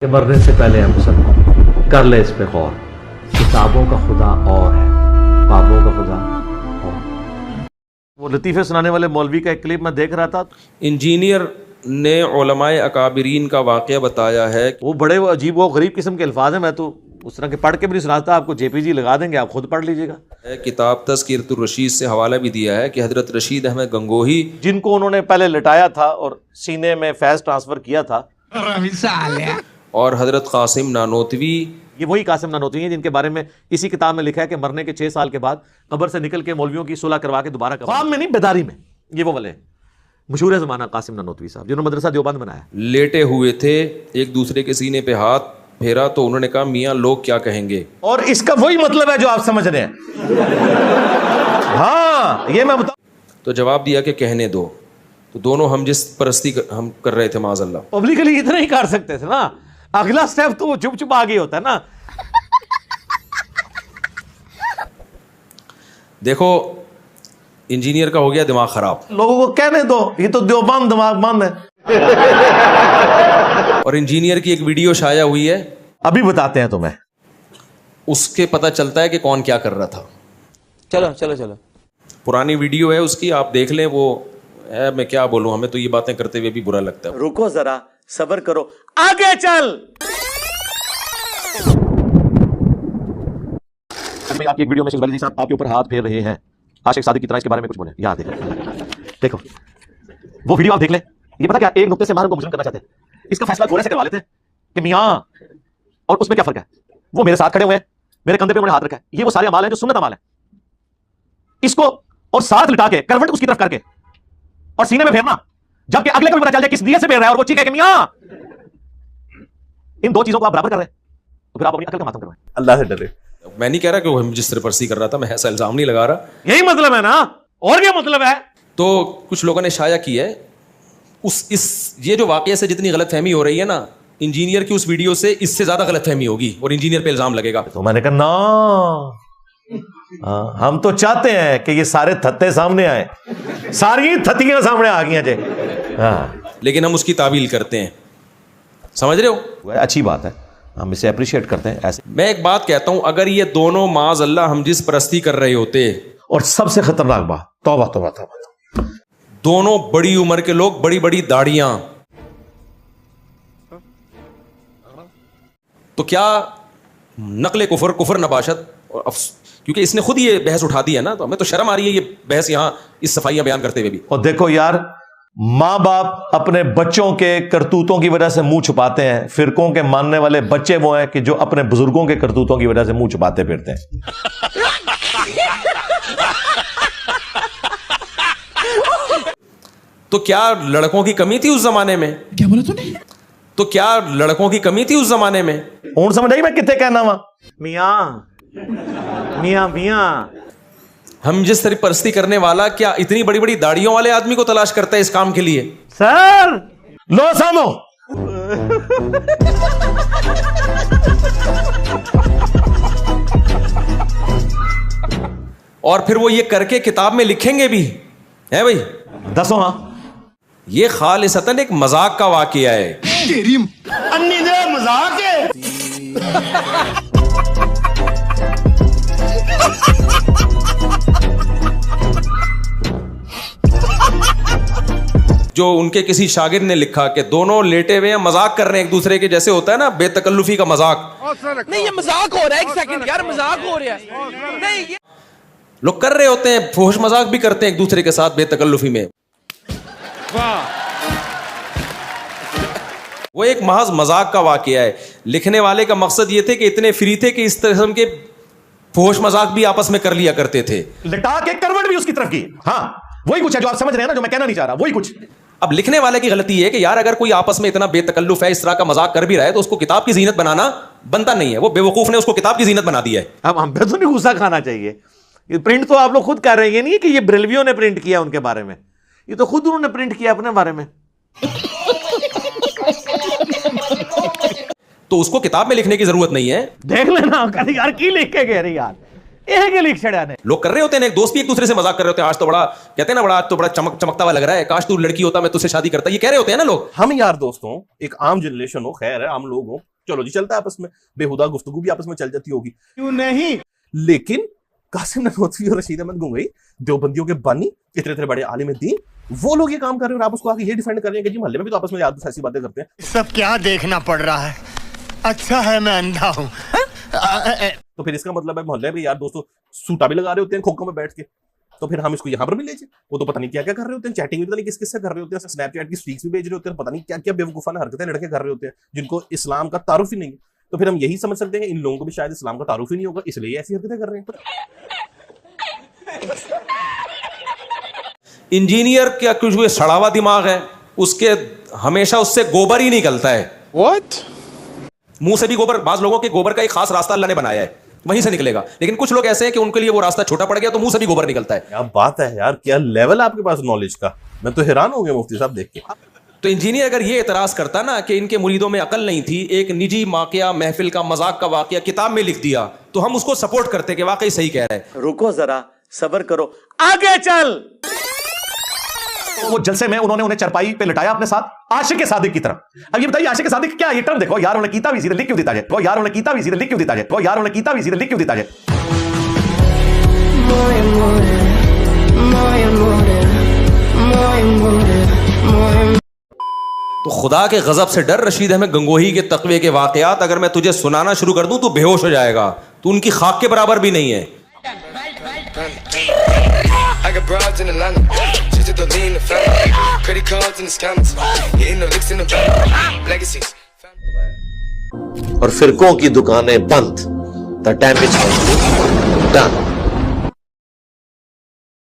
कि मरने से पहले है मुसलमान, कर ले इस पे गौर। किताबों का खुदा और है, बाबों का खुदा और। वो लतीफ़े सुनाने वाले मौलवी का एक क्लिप मैं देख रहा था। इंजीनियर ने उलमाए अकाबिरीन का वाक़या बताया है। वो बड़े वो अजीब वो गरीब किस्म के अल्फाज हैं, मैं तो उस तरह के पढ़ के भी नहीं सुनाता। आपको जेपीजी लगा देंगे, आप खुद पढ़ लीजिएगा। किताब तज़किरतुर रशीद से हवाला भी दिया है कि हज़रत रशीद अहमद गंगोही, जिनको उन्होंने पहले लिटाया था और सीने में फैज़ ट्रांसफ़र किया था, और हज़रत कासिम नानोतवी, ये वही कासिम नानोतवी हैं जिनके बारे में इसी किताब में लिखा है कि मरने के 6 साल के बाद कब्र से निकल के मौलवियों की सुलह करवा के दोबारा ख्वाब में नहीं बेदारी में, ये वो वाले मशहूर ज़माना कासिम नानोतवी साहब जिन्होंने मदरसा देवबंद बनाया। लेटे हुए थे, एक दूसरे के सीने पे हाथ फेरा तो उन्होंने कहा, मियाँ लोग क्या कहेंगे। और इसका वही मतलब है जो आप समझ रहे हैं। हाँ, ये मैं बता। तो जवाब दिया कि कहने दो। तो दोनों हम जिस परस्ती हम कर रहे थे माज़अल्लाह, पब्लिकली इतना ही कर सकते थे ना, अगला स्टेप तो वो चुप चुप आगे होता है ना। देखो इंजीनियर का हो गया दिमाग खराब, लोगों को कहने दो, ये तो देवबंद दिमाग बंद है। और इंजीनियर की एक वीडियो शाया हुई है, अभी बताते हैं तुम्हें। उसके पता चलता है कि कौन क्या कर रहा था। चलो चलो चलो, पुरानी वीडियो है उसकी, आप देख लें। वो है, मैं क्या बोलूं, हमें तो ये बातें करते हुए भी बुरा लगता है। रुको जरा, सब्र करो, आगे चल। आपकी एक वीडियो में शेख वली साहब आपके ऊपर हाथ फेर रहे हैं, आशिक सादिक की तरह इसके बारे में कुछ बोले। याद देखो वो वीडियो आप देख ले। ये पता क्या, एक नुक्ते से मार को मुजरिम करना चाहते हैं, इसका फैसला थोड़े से करवा लेते हैं कि मियां, और उसमें क्या फर्क है। वो मेरे साथ खड़े हुए हैं, मेरे कंधे पे उन्होंने हाथ रखा है, ये वो सारे अमाल हैं जो सुन्नत अमाल है। इसको और साथ लिटा के करवट उसकी तरफ करके और सीने में फेरना, जबकि अगले को भी पता चल जाए किस नियत से फेर रहा है और वो चीखे कि मियां, इन दो चीजों को आप बराबर कर रहे हैं, तो फिर आप अपनी अकल का मातम करवाएं। अल्लाह से डरे। मैं नहीं कह रहा कि वो जिस तरह परस्ती कर रहा था, मैं ऐसा इल्जाम नहीं लगा रहा। यही मतलब है ना, और क्या मतलब है। तो कुछ लोगों ने शाया की है ये जो वाकये से जितनी गलतफहमी हो रही है ना, इंजीनियर की उस वीडियो से इससे ज्यादा गलतफहमी होगी और इंजीनियर पे इल्जाम लगेगा। तो मैंने कहा ना, हम तो चाहते हैं कि ये सारे थत्ते सामने आए, सारी थत्तियां सामने आ गई हैं। हाँ, लेकिन हम उसकी तावील करते हैं, समझ रहे हो। अच्छी बात है, हम इसे अप्रिशिएट करते हैं। ऐसे मैं एक बात कहता हूं, अगर ये दोनों माज़अल्लाह हम जिस परस्ती कर रहे होते, और सबसे खतरनाक बात, तौबा तौबा तौबा, दोनों बड़ी उम्र के लोग, बड़ी बड़ी दाढ़ियां, तो क्या नकले कुफर, कुफर नबाशत, और क्योंकि इसने खुद ये बहस उठा दी है ना, तो हमें तो शर्म आ रही है ये बहस यहां इस सफाइयां बयान करते हुए भी। और देखो यार, माँ बाप अपने बच्चों के करतूतों की वजह से मुंह छुपाते हैं, फिरकों के मानने वाले बच्चे वो हैं कि जो अपने बुजुर्गों के करतूतों की वजह से मुंह छुपाते फिरते हैं। तो क्या लड़कों की कमी थी उस जमाने में? क्या बोला तूने? तो क्या लड़कों की कमी थी उस जमाने में? हूं समझ आई मैं कितने कहना वा, मियां मियां मियां। हम जिस तरह परस्ती करने वाला क्या इतनी बड़ी बड़ी दाढ़ियों वाले आदमी को तलाश करता है इस काम के लिए? सर लो सामो। और फिर वो ये करके किताब में लिखेंगे भी है भाई। दसो हाँ, ये खालिसतन एक मजाक का वाकया है। तेरी अन्नी ने मजाक है। जो उनके किसी शागिर्द ने लिखा कि दोनों लेटे हुए हैं, मजाक कर रहे हैं एक दूसरे के, जैसे होता है ना बेतकल्लुफी का मजाक। नहीं ये मजाक हो रहा है, एक सेकंड यार, मजाक हो रहा है। नहीं ये लोग कर रहे होते हैं, फुहश मजाक भी करते हैं एक दूसरे के साथ बेतकल्लुफी में। वो एक महज मजाक का वाकया है। लिखने वाले का मकसद ये थे कि इतने फ्री थे कि इस किस्म के फुहश मजाक भी आपस में कर लिया करते थे। लिटा के करवट भी उसकी तरफ की। हाँ, वही कुछ है जो आप समझ रहे हैं ना, जो मैं कहना नहीं चाह रहा, वही कुछ। अब लिखने वाले की गलती है कि यार अगर कोई आपस में इतना बेतकल्लुफ है, इस तरह का मजाक कर भी रहा है, तो उसको किताब की जीनत बनाना बनता नहीं है। वो बेवकूफ ने उसको किताब की जीनत बना दी है। अब हम पे तो नहीं गुस्सा खाना चाहिए। ये प्रिंट तो आप लोग खुद कर रहे हैं, नहीं कि ये ब्रेलवियों ने प्रिंट किया उनके बारे में, ये तो खुद उन्होंने प्रिंट किया अपने बारे में। तो उसको किताब में लिखने की जरूरत नहीं है। देख लेना यार, की लिख के कह रही यार, ਇਹ ਕੀ ਲਿਖ ਛੜਿਆ ਨੇ लोग कर रहे होते हैं, एक दोस्त भी एक दूसरे से मजाक कर रहे होते हैं, आज तो बड़ा कहते हैं ना, बड़ा आज तो बड़ा चमकता हुआ लग रहा है, काश तू लड़की होता मैं तुझसे शादी करता, ये कह रहे होते हैं ना लोग। हम यार दोस्तों एक आम जनरेशन हो, खैर है, आम लोग हो, चलो जी चलता है आपस में, बेहुदा गुफ्तगू भी आपस में चल जाती होगी, क्यों नहीं। लेकिन कासिम ननोतवी और रशीद अहमद गंगोई देवबंदियों के बानी, इतने इतने बड़े आलिम दीन, वो लोग ये काम कर रहे हैं और आप उसको आगे ये डिफेंड कर रहे हैं कि जी मोहल्ले में भी तो आपस में यार दोस्त ऐसी बातें करते हैं। सब क्या देखना पड़ रहा है, अच्छा है मैं अंधा हूं। तो फिर इसका मतलब है मोहल्ले में यार दोस्तों सूटा भी लगा रहे होते हैं खोखों में बैठ के, तो फिर हम इसको यहाँ पर भी ले जाए। वो तो पता नहीं क्या क्या कर रहे होते हैं, चैटिंग भी पता नहीं किस किस से कर रहे होते हैं, स्नैपचैट की स्ट्रीक्स भी भेज रहे होते हैं, पता नहीं क्या क्या बेवकूफाना हरकतें लड़के कर रहे होते हैं जिनको इस्लाम का तारुफ ही नहीं है। तो फिर हम यही समझ सकते हैं इन लोगों को भी शायद इस्लाम का तारुफ ही नहीं होगा, इसलिए ऐसी हरकतें कर रहे हैं। इंजीनियर का कुछ जो सड़ा हुआ दिमाग है, उसके हमेशा उससे गोबर ही निकलता है। What? मुंह से भी गोबर, बाज लोगों के गोबर का एक खास रास्ता अल्लाह ने बनाया है, वहीं से निकलेगा। लेकिन कुछ लोग ऐसे हैं कि उनके लिए वो रास्ता छोटा पड़ गया तो मुंह से भी गोबर निकलता है। क्या बात है यार, क्या लेवल है आपके पास नॉलेज का, मैं तो हैरान हो गया मुफ्ती साहब देख के। तो इंजीनियर अगर ये एतराज करता ना कि इनके मुरीदों में अकल नहीं थी, एक निजी वाकया, महफिल का मजाक का वाकया किताब में लिख दिया, तो हम उसको सपोर्ट करते कि वाकई सही कह रहा है। रुको जरा, सब्र करो, आगे चल। वो जलसे में उन्होंने उन्हें चरपाई पे लटाया अपने साथ आशिक के सादिक की तरह। अब ये बताइए आशिक के सादिक क्या, ये टर्म देखो यार, उन्हें कीता भी सीधे लिख क्यों देता है, को यार उन्हें कीता भी सीधे लिख क्यों देता है, को यार उन्हें कीता भी सीधे लिख क्यों देता है। तो खुदा के गजब से डर, रशीद अहमद गंगोही के तकवे के वाकयात अगर मैं तुझे सुनाना शुरू कर दूं तो बेहोश हो जाएगा, तू उनकी खाक के बराबर भी नहीं है। I got broads in Atlanta, just to the lean, the family, credit cards and the scammers, hitting the licks in the bank, legacies. और फिरकों की दुकानें बंद, द डैमेज डन।